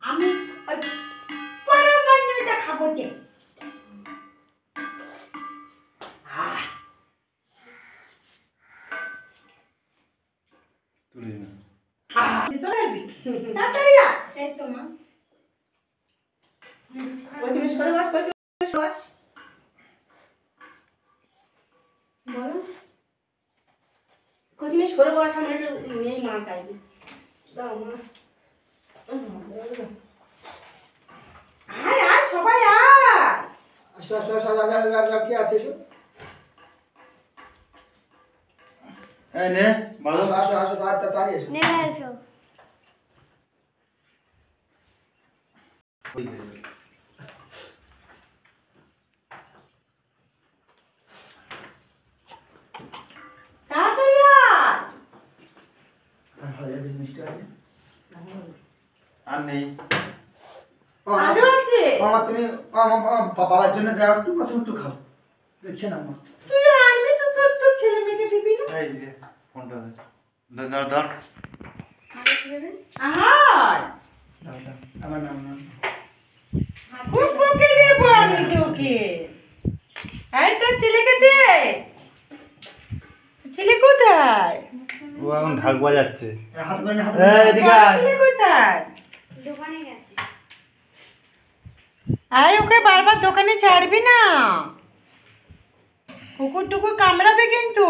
আমি ওই পরমান্নটা খাবো যে। তাড়াতাড়ি আয়। এই তো মা। তুমি সরে বস, বস। বলো। তুমি সরে বস, আমার একটু নেই মা খাইনি। দাও মা। আয় আয় সবাই আয়। আসো আসো আসো, কি আছে এসো। এই নে আসো আসো আসো, তাড়াতাড়ি এসো। নেমে এসো। তাড়াতাড়ি আয়। মিষ্টি আছে আর নেই। আরো আছে। মামা তুমি বাবার জন্য যাও, একটু তুমি একটু খাও, দেখে না মা। তুই আনবি তো তোর ছেলে মেয়েকে দিবি না। এই যে ফোনটা দে। ধর ধর। আয়। দাও দাও, আমার নাম নাম। খুব বকে দেবো আমি তোকে। এই তোর ছেলেকে দে। ছেলে কোথায়? ও এখন ঢাক বাজাচ্ছে। হাত করে না, হাত এই এদিকে আয়। ছেলে কোথায়? দোকানে গেছে। আয়, ওকে বারবার দোকানে ছাড়বি না, কুকুর টুকুর কামড়াবে কিন্তু।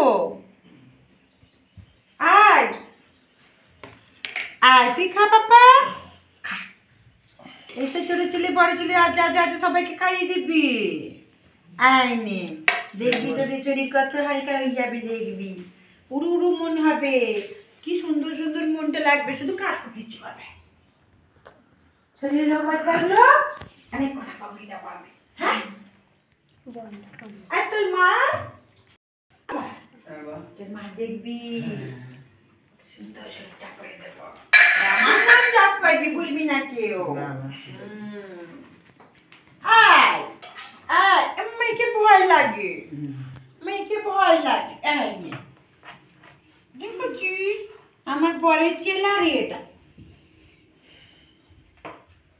আয় আয়, তুই খা পাপা, খা। এসে ছোটো ছেলে বড় ছেলে আজ যা যা সবাইকে খাইয়ে দিবি। আয় নে, দেখবি তোদের শরীর কত হালকা হয়ে যাবে, দেখবি উড়ু উড়ু মন হবে, কি সুন্দর সুন্দর মনটা লাগবে, শুধু কাটতে দিচ্ছি পাবে। শরীরে রোগ থাকলো অনেক কথা পাবি না পাবে। হ্যাঁ, আর তোর মা, তোর মা দেখবি সুন্দর শরীরটা করে দেবো। আমার নাম জাপ করবি, বলবি না কেউ। আয় আয়, মেয়েকে ভয় লাগে, মেয়েকে ভয় লাগে। এই নে, দেখেছিস আমার বরের চেলা রে এটা,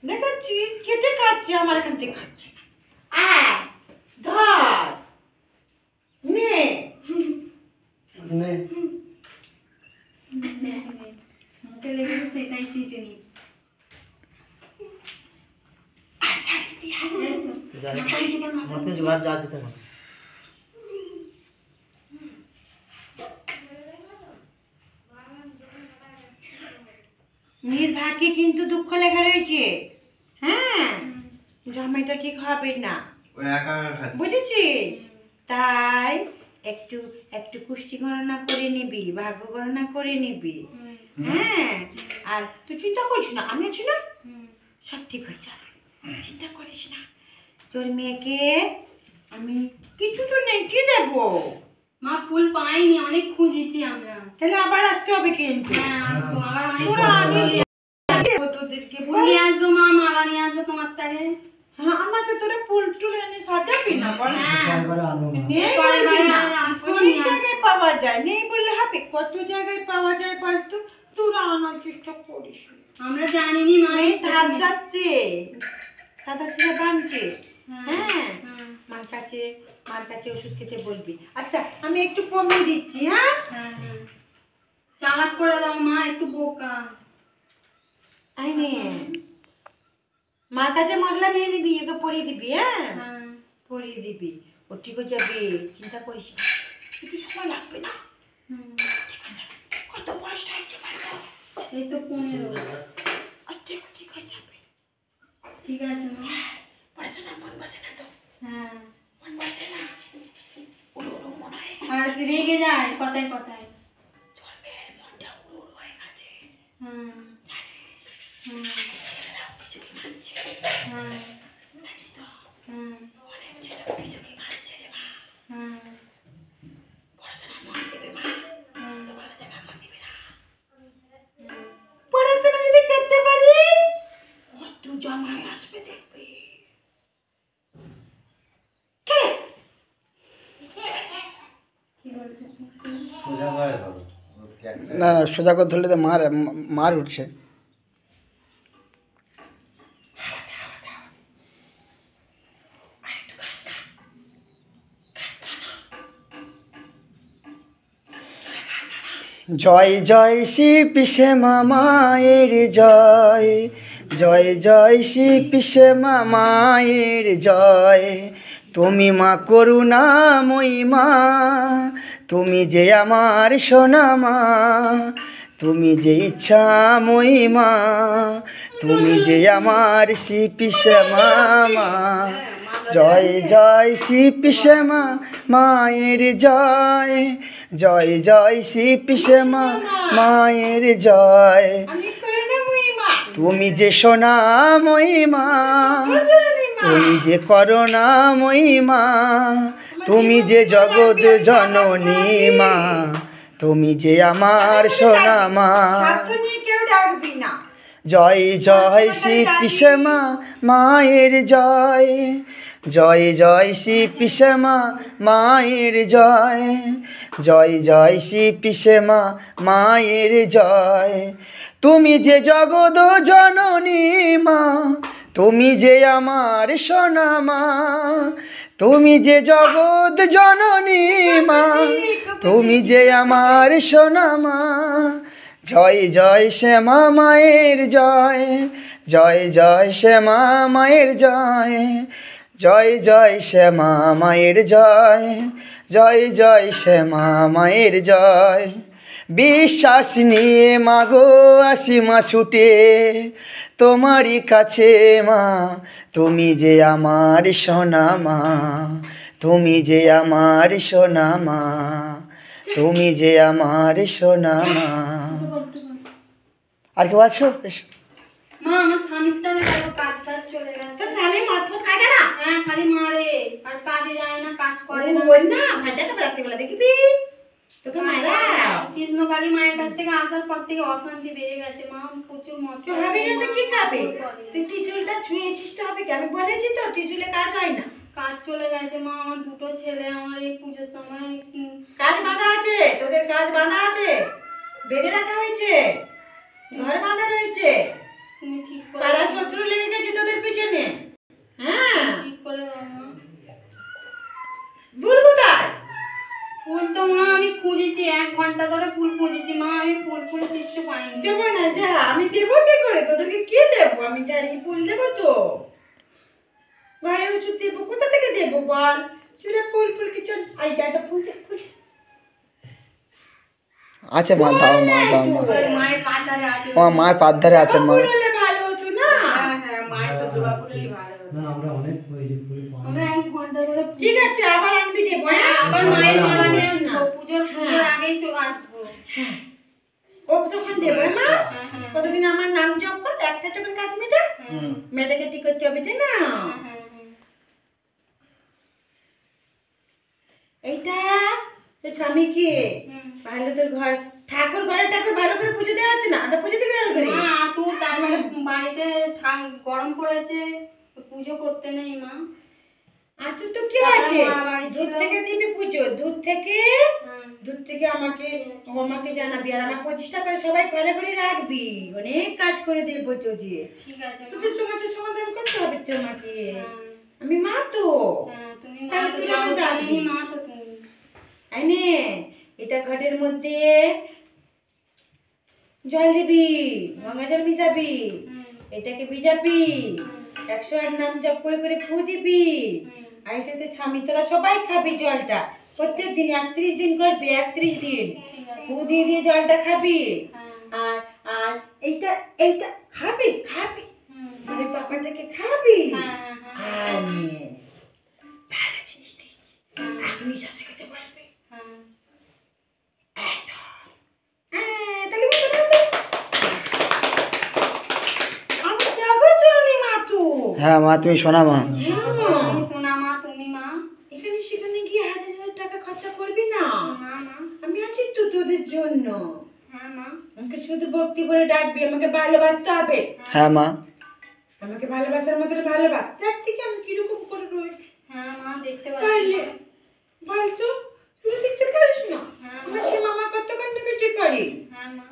দেখেছিস ছেটে খাচ্ছে, আমার এখান থেকে খাচ্ছে না। আয় ধর, নে নে। মুখে লেগেছে সেটাই চিটে নি। মতে জবাব যা দিতে হবে। মেয়ের ভাগ্যে কিন্তু দুঃখ লেখা রয়েছে। হ্যাঁ, জামাইটা ঠিক হবে না, ও একা একা খাচ্ছে। বুঝেছিস? তাই একটু একটু কুষ্টি গণনা করে নিবি, ভাগ্য গণনা করে নিবি। হ্যাঁ, আর তুই চিন্তা করিস না, আমি আছি না, সব ঠিক হয়ে যাবে, চিন্তা করিস না। তোর মেয়েকে আমি কিছু তো নেই, কি দেবো? মা ফুল পাইনি, অনেক খুঁজেছি আমরা। তাহলে আবার আসতে হবে কিন্তু। হ্যাঁ আসবো, আবার অনেক তোরা আনিস, ফুল দেবো তোদেরকে, ফুল নিয়ে আসবো মা, মালা নিয়ে আসবো তোমার তাকে। হ্যাঁ, আমাকে তোরা ফুল টুল এনে সাজাবি না বল? হ্যাঁ একবারে আনো মা। নেই পরের বলবি বারে না, আসবো, অনেক নিয়ে আসবো। জায়গায় পাওয়া যায়, নেই বললে হবে? কত জায়গায় পাওয়া যায় বলতো, তোরা আনার চেষ্টা করিস। আমরা জানিনি মা। মেয়ে ধাপ যাচ্ছে, সাদা সিধা বানছে। হ্যাঁ, হ্যাঁ মার কাছে ওষুধ খেতে বলবি। আচ্ছা, আমি একটু কমিয়ে দিচ্ছি। হ্যাঁ হ্যাঁ হ্যাঁ, চালাক করে দাও মা, একটু বোকা। আইনে, মার কাছে মশলা নিয়ে নিবি, ওকে পরিয়ে দিবি। হ্যাঁ, হ্যাঁ পরিয়ে দিবি, ও ঠিক হয়ে যাবে, চিন্তা করিস না, একটু সময় লাগবে না, ঠিক হয়ে যাবে। কত বয়সটা হয়েছে বলতো? এই তো 15। আচ্ছা, ঠিক হয়ে যাবে। ঠিক আছে মা। পড়াশোনার মন বসে না তো, হ্যাঁ, মন বসে না, উড়ু উড়ু মনে হয়। আর রেগে যায় কথায় কথায়। তোর মেয়ের মনটা উড়ু উড়ু হয়ে গেছে, হ্যাঁ জানিস? ছেলেরাও কিছু কি মানছে, হ্যাঁ জানিস তো? হ্যাঁ অনেক ছেলেও কিছু কি মানছে রে মা। হ্যাঁ পড়াশোনায় মন দেবে মা, হ্যাঁ। তো ভালো জায়গায় মন দেবে না। পড়াশোনা যদি করতে পারিস, কত জামাই আসবে দেখবি। কি বলতে? সোজা হয়ে গেল। না সোজা করে ধরলে তো মার উঠছে। জয় জয় শ্রী পিসে মামায়ের জয়, জয় জয় শ্রী পিসে মামায়ের জয়। তুমি মা করুণাময়ী মা, তুমি যে আমার সোনা মা, তুমি যে ইচ্ছাময়ী মা, তুমি যে আমার শ্রী পিসে মামা। জয় জয় শ্রী পিসে মা মায়ের জয়, জয় জয় শ্রী পিসে মা মায়ের জয়। আমি করুণাময়ী মা, তুমি যে সোনাময়ী মা, তুমি যে করুণাময়ী মা, তুমি যে জগৎ জননী মা, তুমি যে আমার সোনা মা। স্বার্থ নিয়ে কেউ ডাকবি না। জয় জয় শ্রী পিসে মা মায়ের জয়, জয় জয় শ্রী পিসে মা মায়ের জয়, জয় জয় শ্রী পিসে মা মায়ের জয়। তুমি যে জগৎ জননী মা, তুমি যে আমার সোনা মা, তুমি যে জগৎ জননী মা, তুমি যে আমার সোনা মা। জয় জয় শ্যামা মায়ের জয়, জয় জয় শ্যামা মায়ের জয়, জয় জয় শ্যামা মায়ের জয়, জয় জয় শ্যামা মায়ের জয়। বিশ্বাস নিয়ে মাগো আসি মা ছুটে তোমারই কাছে মা, তুমি যে আমার সোনা মা, তুমি যে আমার সোনা মা, তুমি যে আমার সোনা মা। আর কেউ আছো? মা আমার স্বামীর তো কাজ টাজ চলে গেছে। তো স্বামী মদ ফদ খায় না? হ্যাঁ খালি মারে আর কাজে যায় না, কাজ করে না। ওই না ভাজাটা রাত্রিবেলা দেখবি তোকে মারা। কৃষ্ণকালী মায়ের কাছ থেকে আসার পর থেকে অশান্তি বেড়ে গেছে মা, প্রচুর মদ তো হবে না তো কি খাবে? তুই ত্রিশুলটা ছুঁয়েছিস তো হবে কি? আমি বলেছি তো ত্রিশুলে কাজ হয় না। কাজ চলে গেছে মা, আমার দুটো ছেলে, আমার এই পুজোর সময় কাজ বাঁধা আছে, তোদের কাজ বাঁধা আছে, বেঁধে রাখা হয়েছে, ঘর বাঁধা রয়েছে, তুমি ঠিক করে পাড়া শত্রু লেগে গেছে তোদের পিছনে। হ্যাঁ ঠিক করে দাও মা। ভুল কোথায়? ফুল তো মা আমি খুঁজেছি, 1 ঘন্টা ধরে ফুল খুঁজেছি মা, আমি ফুল কিচ্ছু পাইনি। দেবো না যা, আমি দেবো কি করে? তোদেরকে কে দেবো? আমি ছাড়িয়ে ফুল দেবো তো? ঘরে ওষুধ দেবো, কোথা থেকে দেবো বল? চলে ফুল ফুল কিছু আই যা তো ফুল দে, ফুল দে। আছে মা, দাও মা, দাও মা। ওই মায়ের পাতারে আছে। মা মার পাত ধারে আছে মা। ফুল হলে ভালো হতো না? হ্যাঁ মায়ের তো জবা ফুল হলে ভালো হতো। আমরা 1 ঘন্টা ধরে ঠিক আছে আবার আনবি দেবো। হ্যাঁ আবার মায়ের চলে আসবো। আসবো, পুজোর আগেই চলে আসবো। ও তখন দেবো হ্যাঁ মা? হ্যাঁ, হ্যাঁ। কতদিন আমার নাম জপ কর, একটা টাকার কাজ মেটা। মেয়েটাকে ঠিক করতে হবে তাই না? হ্যাঁ। এইটা তো স্বামীকে ভালো তোর ঘর ঠাকুর ঘরে ঠাকুর ভালো করে পুজো দেওয়া আছে না? ওটা পুজো দিবি ভালো করে। মা আতু তারপরে বাড়িতে গরম পড়েছে, পুজো করতে নেই মা। আচ্ছা তো কি তারপরে আছে? মরা বাড়ি দুধ ছিল। থেকে দিবি পুজো, দুধ থেকে হ্যাঁ। আমাকে জানাবি আর আমার 25টা করে সবাই ঘরে ঘরে রাখবি। অনেক কাজ করে দেবো তো দিয়ে। ঠিক আছে মা। তোদের সমস্যার সমাধান করতে হবে তো আমাকে। হ্যাঁ। আমি মা তো। হ্যাঁ, তুমি মা তাহলে তো তুই যাও, আমার ডাকবি। জানেনই মা তো তুমি। আইনে এটা ঘটের মধ্যে জল দিবি, গঙ্গা জল মিশাবি, এটাকে ভিজাবি, 108 নাম জপ করে করে ফু দিবি। আর এটাতে স্বামী তোরা সবাই খাবি জলটা প্রত্যেক দিন 31 দিন করবি, 31 দিন ঠিক আছে। ফু দিয়ে দিয়ে জলটা খাবি। হ্যাঁ। আর আর এইটা এইটা খাবি খাবি মানে পাপাটাকে খাবি। হ্যাঁ, হ্যাঁ, আর নিয়ে ভালো জিনিস দিচ্ছি, আপনি শ্বাস খেতে পারবে। হ্যাঁ। তাহলে আমি যাবো চলনি মা তো। হ্যাঁ মা, তুমি শোনা মা। তুমি সোনা মা, তুমি মা। এখানে সেখানে গিয়ে 1000 টাকা খরচা করবি না। না মা। আমি আছি তো তোদের জন্য। হ্যাঁ মা। আমাকে শুধু ভক্তি করে ডাকবি, আমাকে ভালোবাসতে হবে। হ্যাঁ মা। আমাকে ভালোবাসার মতো ভালোবাস। দেখ থেকে আমি কিরকম করে রয়েছি। হ্যাঁ মা দেখতে তাহলে পাচ্ছি। বল তো, তুই দেখতে পারিস না? হ্যাঁ আমার সে মামা কত কান্নাকাটি করে। হ্যাঁ মা।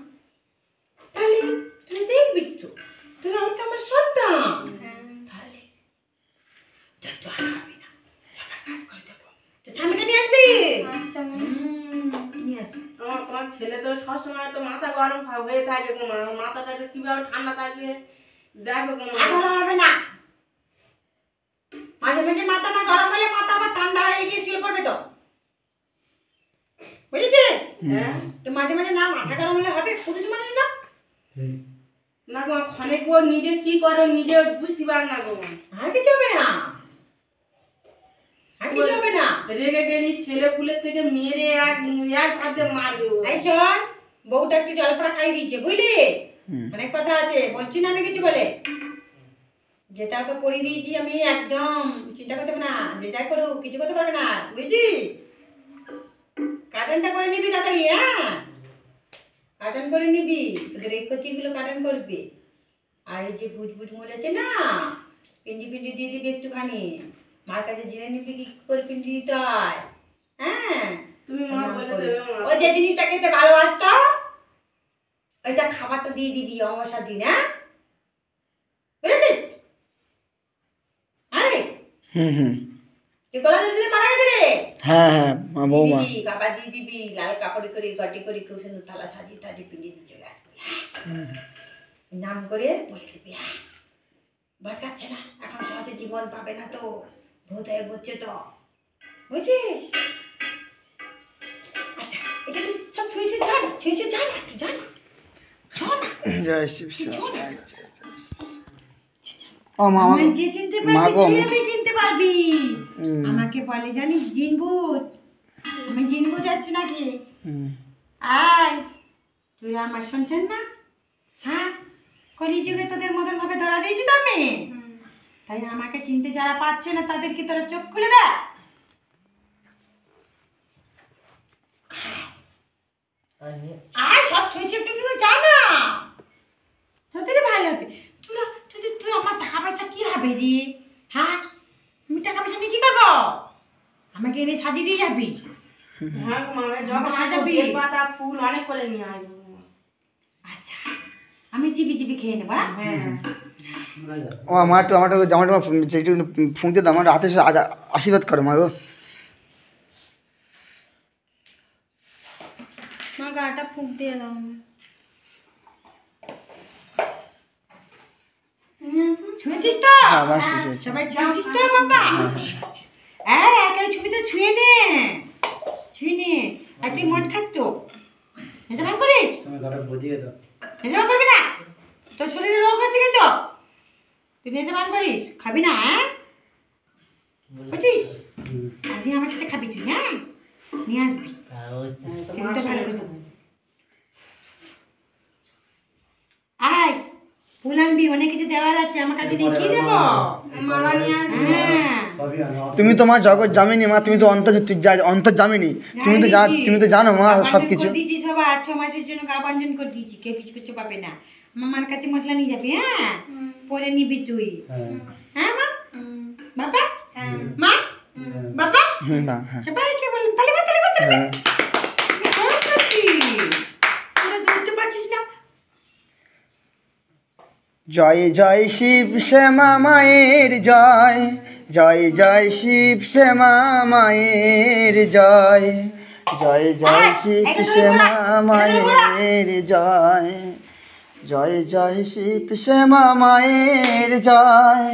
তাহলে তুই দেখবি তো, তোরা হচ্ছে আমার সন্তান। হ্যাঁ। তাহলে যত হারাবি না, আমার কাজ করে দেবো। তো স্বামীকে নিয়ে আসবি। আচ্ছা মা। নিয়ে আসবি। তোমার ছেলে তো সবসময় তো মাথা গরম হয়ে থাকে গো মা, মাথাটা একটু কিভাবে ঠান্ডা থাকবে দেখো গো মা। এখন হবে না, মাঝে মাঝে মাথাটা গরম হলে মাথা আবার ঠান্ডা হয়ে গিয়ে শুয়ে পড়বে তো, বুঝেছিস? হ্যাঁ তো মাঝে মাঝে না মাথা গরম হলে হবে, পুরুষ মানুষ না। না গো মা, ক্ষণিক ও নিজে কি করে নিজে বুঝতে পারে না গো মা। আর কিছু হবে না, আর কিছু হবে না। রেগে গেলি ছেলে পুলের থেকে মেরে এক এক হাতে মারবে ও। এই শোন, বউটা একটু জলপড়া খাই দিয়েছে, বুঝলি? অনেক কথা আছে, বলছি না আমি কিছু বলে। যেটা ওকে পড়িয়ে দিয়েছি আমি, একদম চিন্তা করতে হবে না, যে যাই করুক কিছু করতে পারবে না, বুঝছিস? কাটনটা করে নিবি তাড়াতাড়ি, হ্যাঁ কাটন করে নিবি, তোদের এই ক্ষতিগুলো কাটন করবি। আর এই যে বুঝ বুঝ মরেছে না, পিন্ডি পিন্ডি দিয়ে দিবি একটুখানি, মার কাছে জেনে নিবি কি করে পিন্ডি দিতে হয়। হ্যাঁ তুমি মা বলে দেবে মা। ও যে জিনিসটা খেতে ভালোবাসত ওইটা খাবারটা দিয়ে দিবি অমাবস্যার দিন, হ্যাঁ বুঝেছিস? আরে তুই গলা দিলে মারা গেছে রে। হ্যাঁ মা বৌমা। দিবি, খাবার দিয়ে দিবি, লাল কাপড়ে করে গটি করে খুব সুন্দর থালা সাজিয়ে টাজিয়ে পিন্ডি দিয়ে চলে আসবি, হ্যাঁ নাম করে বলে দিবি, হ্যাঁ ভটকাচ্ছে না, এখন সহজে জীবন পাবে না তো, ভূত হয়ে ঘুরছে তো, বুঝছিস? আচ্ছা এটা একটু সব ছুঁয়েছে, যা না ছুঁয়েছে, যা না একটু, যা না ছ না জয় শিব ছ না। ও মা আমার যে চিনতে মা পারবি গো, সেই আমি চিনতে পারবি। আমাকে বলে জানিস জিনভূত, আমি জিনভূত আছি নাকি? আয় তুই আমার সন্তান না, হ্যাঁ কলিযুগে তোদের মতন ভাবে ধরা দিয়েছি তো আমি, তাই আমাকে চিনতে যারা পাচ্ছে না তাদেরকে তোরা চোখ খুলে দেয়। আয় সব ছুঁয়েছে, একটু একটু যা না, তোদের ভালো হবে। তোরা তুই আমার টাকা পয়সা কি হবে রে, হ্যাঁ আমি টাকা পয়সা নিয়ে কি করবো? আমাকে এনে সাজিয়ে দিয়ে যাবি। হ্যাঁ গো মা, যখন সাজাবি। বেল পাতা ফুল অনেক করে নিয়ে আসবো গো মা। আচ্ছা আমি চিবি চিবি খেয়ে নেবো, হ্যাঁ? ও মা একটু আমার জামাটা একটু ফুঁকতে দাও, আমার হাতে আশীর্বাদ করো মা গো। মা গাটা ফুঁক দিয়ে দাও। ছুঁয়েছিস তো? হ্যাঁ মা শুয়েছি। সবাই ছুঁয়েছিস তো বাবা? হ্যাঁ একাই ছবিতে ছুঁয়ে নে, ছুঁয়ে নে। আর তুই মদ খাচ্ছ, হেজামান করিস? হেজামান করবি না, তোর শরীরে রোগ হচ্ছে কিন্তু, তুই হেজামান করিস, খাবি না, হ্যাঁ বুঝছিস? আজকে আমার সাথে খাবি তুই, হ্যাঁ নিয়ে আসবি, সেদিনটা ভালো কথা। আয় ফুল আনবি, অনেক কিছু দেওয়ার আছে, আমার কাছে দেখিয়ে দেবো। মালা নিয়ে আসবে। হ্যাঁ তুমি তো মা জগৎ জামিনী মা, তুমি তো অন্তর জামিনী, তুমি তো জানো মা সব কিছু। করে দিয়েছি সবাই, 8 মাসের জন্য গাবাঞ্জন করে দিয়েছি, কেউ কিছু কিছু পাবে না। মামার কাছে মশলা নিয়ে যাবি, হ্যাঁ পরে নিবি তুই, হ্যাঁ মা বাবা, মা বাবা সবাইকে বললাম তালি বাদ, তালি বাদ, তালি বাদ। তোরা ধরতে পারছিস না। জয় জয় শিব শ্যামা মায়ের জয়, জয় জয় শিব শ্যামা মায়ের জয়, জয় জয় শিব শ্যামা মায়ের জয়, জয় জয় শিব শ্যামা মায়ের জয়,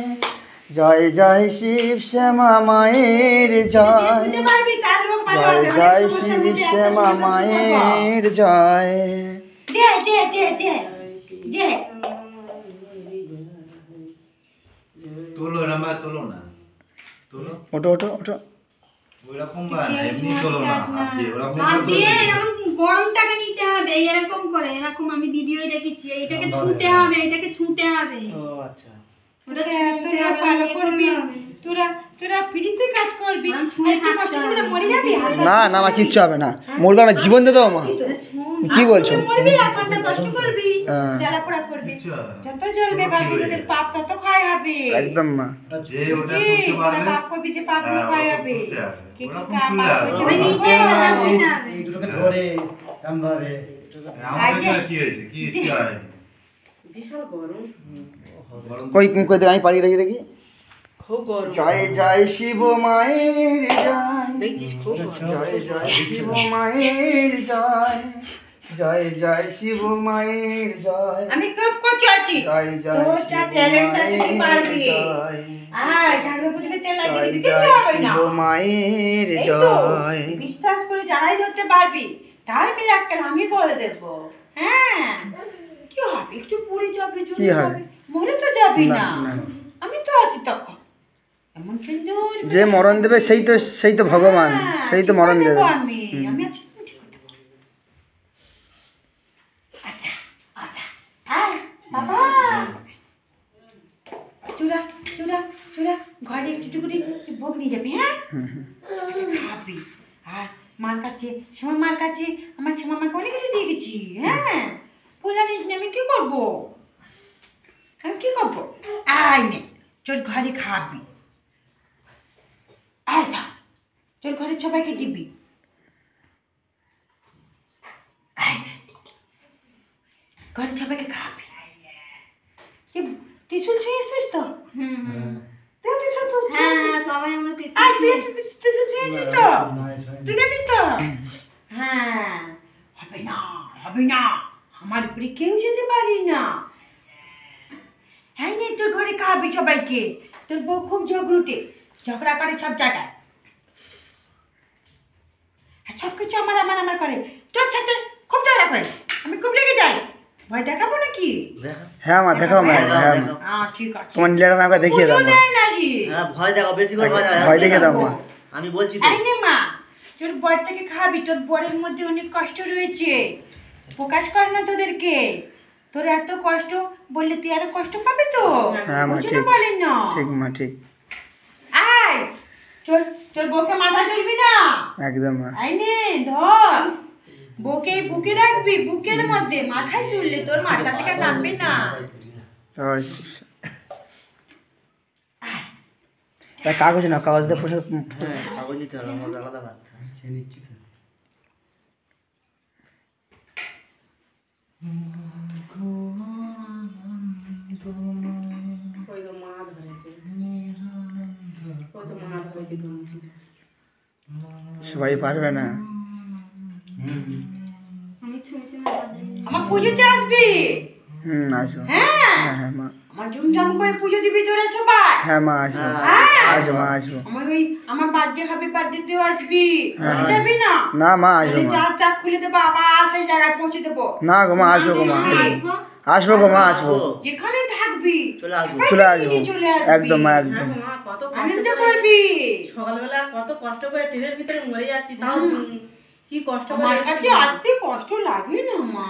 জয় জয় শিব শ্যামা মায়ের জয়, দিতে পারবি তার রোগ ভালো জয় হবে। জয় শিব শ্যামা মায়ের জয়। দে দে দে দে দে। তোলো রামা, তোলো না, তোলো ওটো ওটো ওটো। ওইরকম বা না, এমনি তোলো না, হাত দিয়ে ওরকম হাত করে দিয়ে তোলো। এরকম গরমটাকে নিতে হবে, এরকম করে, এরকম আমি ভিডিওয় দেখেছি, এটাকে ছুঁতে হবে, এটাকে ছুঁতে হবে। ওটা ছুঁতে তোরা হবে, ভালো ইয়ে করবি, করতে হবে। তোরা ফ্রিতে কাজ করবি, আমি ছুঁয়ে একটু কষ্ট থাকতে করে হবে। মরে যাবি। না না মা কিচ্ছু হবে না, মরবে না, জীবন দিয়ে দেবো মা। কি বলছো? মরবি, 1 ঘন্টা কষ্ট করবি, হ্যাঁ। জ্বালাপোড়া করবি, কিচ্ছু হবে না। যত জ্বলবে বাকি তোদের পাপ তত ক্ষয় হবে। একদম মা। যে ওটা জি, করতে তোরা পারবে, পাপ করবি, যে পাপ হ্যাঁ, ক্ষয় ওরকম হবে। করতে হবে। কে কি ওরকম পাপ করলে হবে। করছে ওই নিচে হাত দিতে হবে। দুটোকে ধরে এমনভাবে। আমাদের কি হয়েছে, কি হয়? বিশাল গরম, কই কই দেখি, আমি পারি, দেখি দেখি। খুব গরম। জয় জয় শিব মায়ের জয়, দেখছিস খুব গরম। জয় জয় শিব মায়ের জয়, জয় জয় শিব মায়ের জয়, আমি খুব কচি আছি। জয় জয় তোর যা শিব ট্যালেন্ট আছে তুই মায়ের পারবি। জয়, ঝাড়ু পুজোতে তেল লাগিয়ে জয় দিবি, জয় কিচ্ছু হবে না। শিব মায়ের এই তো, জয়। বিশ্বাস করে যারাই ধরতে পারবি তার মিরাক্কেল আমি করে দেব। হ্যাঁ, কি হবে, একটু পড়ে যাবে, কি হবে? মরে তো যাবি না, না, না। আমি তো আছি তখন। এমন সুন্দর যে মরণ দেবে সেই তো ভগবান, হ্যাঁ, সেই তো ঠিক মরণ করে দেবে। দেবো আমি আমি আছি, তুমি ঠিক করে দেবো। আচ্ছা আচ্ছা, হ্যাঁ বাবা, চূড়া চূড়া চূড়া ঘরে একটু করে ভোগ নিয়ে যাবি। হ্যাঁ, খাবি। আর মার কাছে, শ্যামা মার কাছে, আমার শ্যামা মাকে অনেক কিছু দিয়ে গেছি। হ্যাঁ, পূজা নিস না, আমি কি করবো, আমি কি করবো? আয় নে, তোর ঘরে খাবি। আয় থা, তোর ঘরে সবাইকে দিবি। আয়, ঘরে সবাইকে খাবি। ত্রিশুল ছুঁয়ে এসছিস তো? তুই ত্রিশুল তো হ্যাঁ ছুঁয়ে এসছিস? সবাই আমরা আয়, তুই ত্রিশুল ছুঁয়ে এসছিস তো? তুই গেছিস তো? হ্যাঁ, হবে না, হবে না, আমার উপরে কেউ যেতে পারি না। হ্যাঁ নে, তোর ঘরে খাবি সবাইকে। তোর বউ খুব ঝগড়া করে সব জায়গায়, আর সব কিছু আমার আমার আমার করে। তোর সাথে খুব ঝগড়া করে, আমি খুব রেগে যাই। ভয় দেখাবো নাকি? হ্যাঁ মা, দেখাও মা, হ্যাঁ মা, ঠিক আছে। তোমার নীলার মাকে দেখিয়ে দাও পুজো মা, দেয় না রে। ভয় দেখো, বেশি করে ভয় দেখো। ভয় দেখে দাও মা। আমি বলছি তো। এই নে মা, তোর বরটাকে খাবি। তোর বরের মধ্যে অনেক কষ্ট রয়েছে, প্রকাশ কর না তোদেরকে। তোর এত কষ্ট বললে তুই আরো কষ্ট পাবি তো। হ্যাঁ মা, ওই জন্য ঠিক বলেন না। ঠিক মা, ঠিক আয়, তোর বউকে মাথায় তুলবি না। একদম মা। আই নে, ধর বউকে বুকে রাখবি, বুকের মধ্যে। মাথায় তুললে তোর মাথা থেকে নামবে না। জয় শিব। কাগজ না, কাগজ দিয়ে প্রসাদ। হ্যাঁ, কাগজ দিতে হবে, আমাদের আলাদা ভাত। খেয়ে নিচ্ছি তো। ওই তো মা ধরেছে, ওই তো মা ধরেছে ধরেছে। সবাই পারবে না। আমি ছুঁয়েছি না বাজে। আমার পুজোতে আসবি। আসবো। হ্যাঁ, হ্যাঁ হ্যাঁ মা, আমার ঝুমঝাম করে পুজো দিবি তোরা সবাই। হ্যাঁ মা, আসবো হ্যাঁ, আসবো মা, আসবো। আমার বার্থডে হবে, বার্থডেতেও আসবি। হ্যাঁ, ভুলে যাবি না। না মা, আসবো মা। চার চাক খুলে দেবো, আবার সেই জায়গায় পৌঁছে দেবো। না গো মা, আসবো গো মা, আসবো। আসবো গো মা, আসবো। যেখানে থাকবি চলে আসবো। চলে আসবো, নিয়ে চলে আসবি। একদম মা, একদম। মা কত কষ্ট আনন্দ করে করবি। সকালবেলা কত কষ্ট করে ট্রেনের ভিতরে মরে যাচ্ছি, তাও কি কষ্ট করে আমার কাছে এসেছি। আসতে কষ্ট লাগে না মা,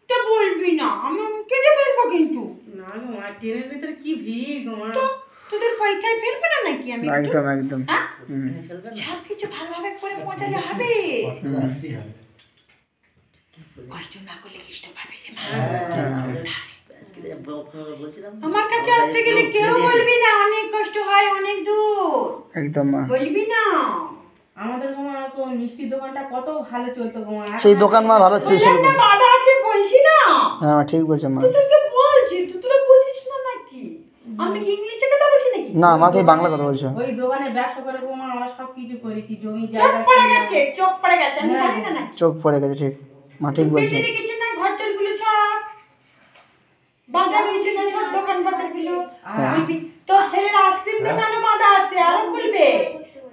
এটা বলবি না, আমি কেঁদে ফেলবো কিন্তু। না গো মা, ট্রেনের ভিতরে কি ভিড় গো মা। তোদের পরীক্ষায় ফেলবে না নাকি আমি একটু? একদম একদম। হ্যাঁ? হুম। সব কিছু ভালোভাবে করে পৌঁছালে হবে। কষ্ট করতেই হবে। কষ্ট না করলে কষ্ট পাবে রে মা। বলছিলাম আমার কাছে আসতে গেলে কেউ বলবি না অনেক কষ্ট হয়, অনেক দূর একদম মা। বলবি না। আমাদের গো মা মিষ্টির দোকানটা কত ভালো চলতো গো মা। সেই দোকান মা ভালো ছিল। বললাম না বাধা আছে, বলছি না। হ্যাঁ মা, ঠিক বলছো মা। তোদেরকে বলছি, তোরা বুঝিস না নাকি? আমি কি ইংলিশে কথা বলছি নাকি? না মা, তুমি বাংলা কথা বলছো। ওই দোকানে ব্যবসা করে গো মা আমরা সব কিছু করেছি, জমি চোখ জায়গা পড়ে কিনা। গেছে, চোখ পড়ে গেছে, আমি জানি না নাকি? চোখ পড়ে গেছে, ঠিক মা, ঠিক বলছো। বেঁধে রেখেছে না ঘর চলগুলো সব বাঁধা রয়েছে না, সব দোকান বাজার গুলো। হ্যাঁ। তোর ছেলের আইসক্রিম দোকানও বাঁধা আছে, আরো খুলবে।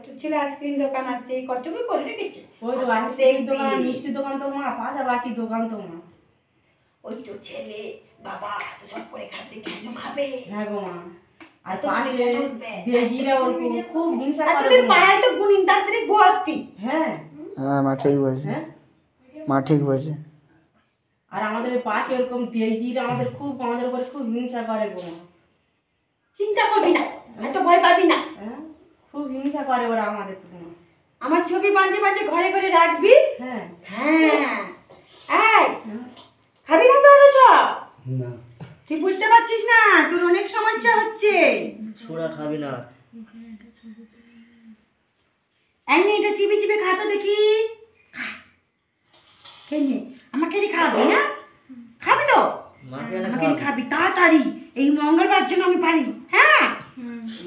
তোর ছেলে আইসক্রিম দোকান আছে, কত কি করে রেখেছে। ওই তো আইসক্রিম দোকান মিষ্টির দোকান তো মা পাশাপাশি দোকান তো মা। ওই তো ছেলে বাবা এত সব করে খাচ্ছে, কেন খাবে? হ্যাঁ গো মা। আর তো পাশে কেন উঠবে? দেজিরা ওর খুব হিংসা আর করে তোদের গো মা। পাড়ায় তো গুণিন তান্ত্রিক ভর্তি। হ্যাঁ হ্যাঁ মা, ঠিক বলছে, হ্যাঁ। মা ঠিক বলছে। আর আমাদের এই পাশে এরকম দেজিরা আমাদের উপরে খুব হিংসা করে গো মা। চিন্তা করবি না, এত ভয় পাবি না। হ্যাঁ খুব হিংসা করে ওরা আমাদের তো মা। আমার ছবি মাঝে মাঝে ঘরে ঘরে রাখবি। হ্যাঁ হ্যাঁ, এই খাবি না তো আরো সব? না। তুই বুঝতে পারছিস না, তোর অনেক সমস্যা হচ্ছে। ছোড়া খাবি না। এই নে, এটা চিবি চিবি খা তো দেখি। খা। খেয়ে নে। আমাকে দিয়ে খাবি না? খাবি তো? মাকে এনে আমাকে দিয়ে খাওয়াবি। খাবি তাড়াতাড়ি, এই মঙ্গলবার জন্য আমি পারি। হ্যাঁ,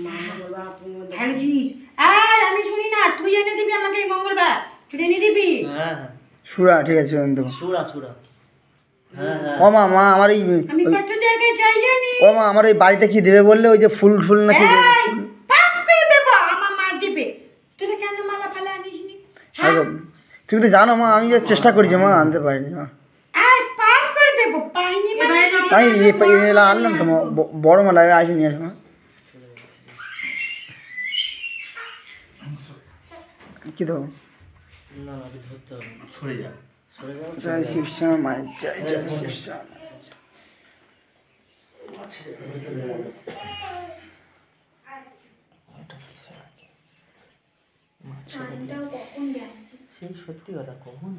মা বলবা তুমি ভালো জিনিস। আর আমি শুনি না, তুই এনে দিবি আমাকে এই মঙ্গলবার, তুই এনে দিবি। হ্যাঁ হ্যাঁ। সুরা ঠিক আছে শুনুন তো। সুরা সুরা হ্যাঁ হ্যাঁ ও মা মা আমার এই আমি কত জায়গায় যাই জানি। ও মা আমার এই বাড়িতে কি দেবে বললে ওই যে ফুল ফুল নাকি দেবে? এই, পাপ করে দেবো, আমার মা দেবে। তোরা কেন মালা ফালা আনিসনি? হ্যাঁ গো, তুমি তো জানো মা আমি যে চেষ্টা করেছি মা আনতে পারিনি মা। এই, পাপ করে দেবো, পাইনি মানে? এবারে যদি তাই এলা আনলাম তো মা, বড় মালা আসি নিয়ে আসো মা। কি দেবো? না আমি ধরতে হবে না। সরে যা। সরে যাও জয় শিবশ্যাম মাই জয় জয় শিবশ্যাম। কারেন্টটাও কখন গেছে? সেই সত্যি কথা কখন